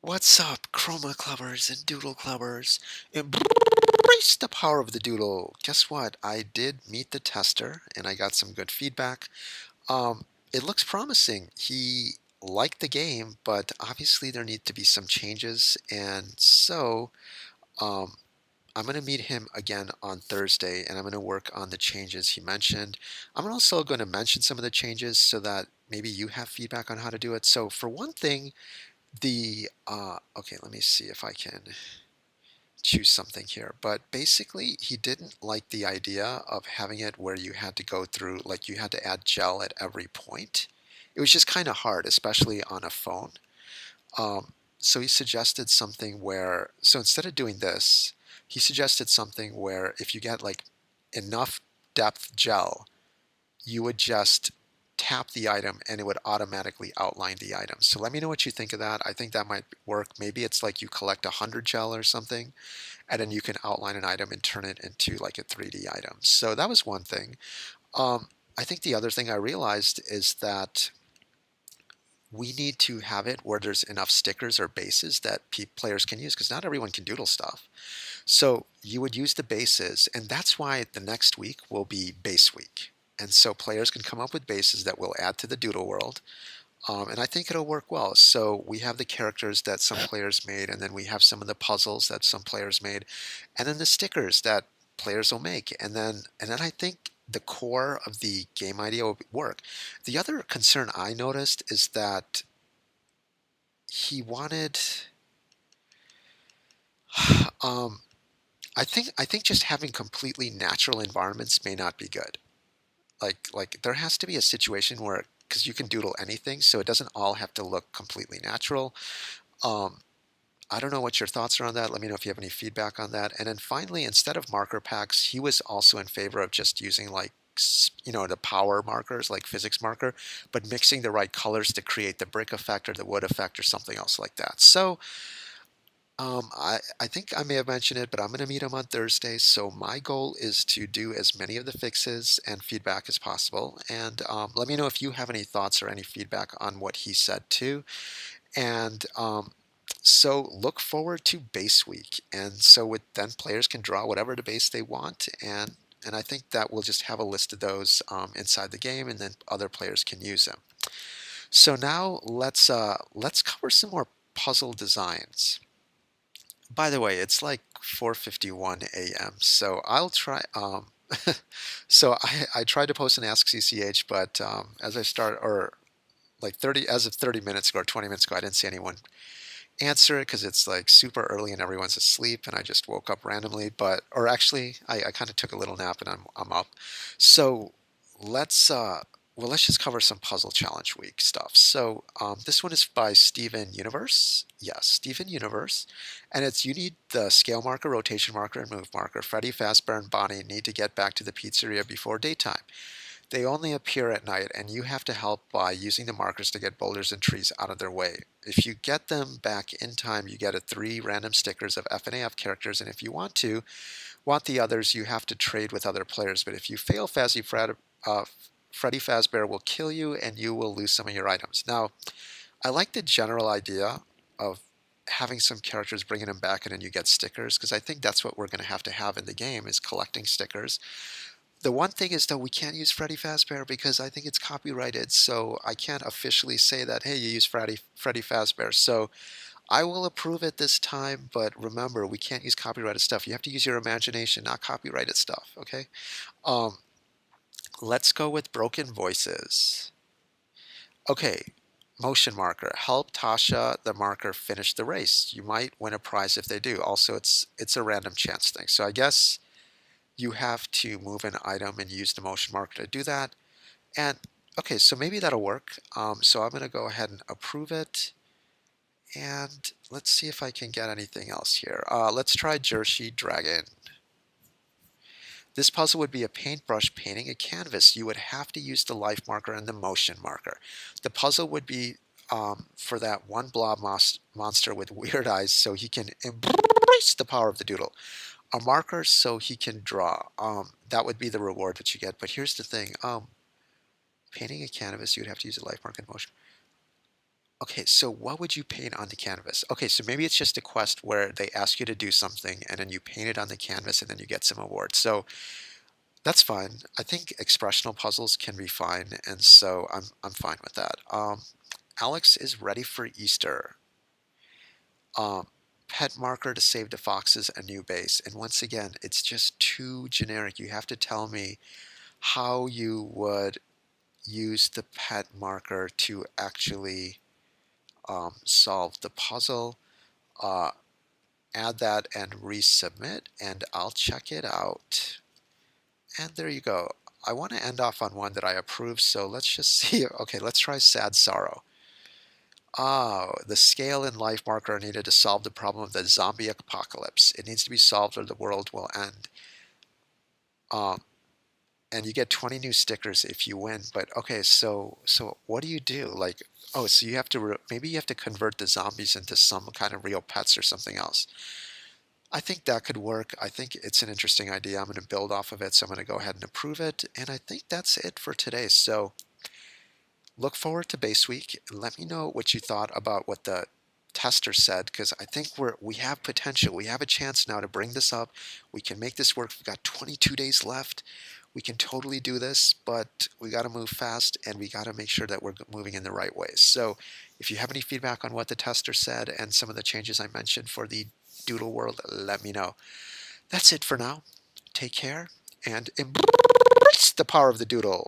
What's up, chroma clubbers and doodle clubbers? Embrace the power of the doodle. Guess what? I did meet the tester and I got some good feedback. It looks promising. He liked the game, but obviously there need to be some changes. And so um, I'm going to meet him again on Thursday and I'm going to work on the changes he mentioned. I'm also going to mention some of the changes so that maybe you have feedback on how to do it. So, for one thing, okay, let me see if I can choose something here. But basically, he didn't like the idea of having it where you had to go through, like you had to add gel at every point. It was just kind of hard, especially on a phone. So he suggested something where, so instead of doing this, he suggested something where if you get like enough depth gel, you would just tap the item and it would automatically outline the item. So let me know what you think of that. I think that might work. Maybe it's like you collect 100 gel or something, and then you can outline an item and turn it into like a 3D item. So that was one thing. I think the other thing I realized is that we need to have it where there's enough stickers or bases that players can use because not everyone can doodle stuff. So you would use the bases, and that's why the next week will be base week. And so players can come up with bases that will add to the doodle world. And I think it'll work well. So we have the characters that some players made, and then we have some of the puzzles that some players made, and then the stickers that players will make. And then I think the core of the game idea will work. The other concern I noticed is that he wanted um, I think just having completely natural environments may not be good. Like there has to be a situation where because you can doodle anything, so it doesn't all have to look completely natural. Um, I don't know what your thoughts are on that. Let me know if you have any feedback on that. And then finally, instead of marker packs, he was also in favor of just using like the power markers like physics marker, but mixing the right colors to create the brick effect or the wood effect or something else like that. So I think I may have mentioned it, but I'm going to meet him on Thursday. So my goal is to do as many of the fixes and feedback as possible. And let me know if you have any thoughts or any feedback on what he said too. And so look forward to base week. And so with then players can draw whatever the base they want. And I think that we'll just have a list of those inside the game, and then other players can use them. So now let's cover some more puzzle designs. By the way, it's like 4:51 a.m. So I'll try. So I tried to post an Ask CCH, but as I start or like 30 as of 30 minutes ago or 20 minutes ago, I didn't see anyone answer it because it's like super early and everyone's asleep, and I just woke up randomly. But or actually, I kind of took a little nap and I'm up. So let's let's just cover some puzzle challenge week stuff. So this one is by Steven Universe. Yes, Steven Universe, and it's you need the scale marker, rotation marker, and move marker. Freddy Fazbear and Bonnie need to get back to the pizzeria before daytime. They only appear at night, and you have to help by using the markers to get boulders and trees out of their way. If you get them back in time, you get a 3 random stickers of F and AF characters, and if you want the others, you have to trade with other players. But if you fail, Freddy Fazbear will kill you, and you will lose some of your items. Now, I like the general idea of having some characters bringing them back and then you get stickers because I think that's what we're going to have in the game is collecting stickers. The one thing is though we can't use Freddy Fazbear because I think it's copyrighted, so I can't officially say that hey you use Freddy Fazbear. So I will approve it this time, but remember we can't use copyrighted stuff. You have to use your imagination, not copyrighted stuff. Okay. Um, let's go with broken voices. Okay, motion marker. Help Tasha the marker finish the race. You might win a prize if they do. Also, it's a random chance thing. So I guess you have to move an item and use the motion marker to do that. And okay, so maybe that'll work. So I'm going to go ahead and approve it. And let's see if I can get anything else here. Let's try Jersey Dragon. This puzzle would be a paintbrush painting a canvas. You would have to use the life marker and the motion marker. The puzzle would be for that one blob monster with weird eyes so he can embrace the power of the doodle. A marker so he can draw. That would be the reward that you get. But here's the thing. Painting a canvas, you would have to use a life marker and motion. Okay, so what would you paint on the canvas? Okay, so maybe it's just a quest where they ask you to do something and then you paint it on the canvas and then you get some awards. So that's fine. I think expressional puzzles can be fine, and so I'm fine with that. Alex is ready for Easter. Um, Pet marker to save the foxes a new base. And once again, it's just too generic. You have to tell me how you would use the pet marker to actually solve the puzzle. Uh, Add that and resubmit, and I'll check it out. And there you go. I want to end off on one that I approve, so let's just see. Okay, let's try sad sorrow. Oh, the scale and life marker are needed to solve the problem of the zombie apocalypse. It needs to be solved or the world will end. Um, and you get 20 new stickers if you win. But okay, so what do you do? Like, oh, so you have to maybe you have to convert the zombies into some kind of real pets or something else. I think that could work. I think it's an interesting idea. I'm going to build off of it, so I'm going to go ahead and approve it. And I think that's it for today. So look forward to Base Week. Let me know what you thought about what the tester said, because I think we have potential. We have a chance now to bring this up. We can make this work. We've got 22 days left. We can totally do this, but we got to move fast and we got to make sure that we're moving in the right ways. So if you have any feedback on what the tester said and some of the changes I mentioned for the Doodle world, let me know. That's it for now. Take care and embrace the power of the Doodle.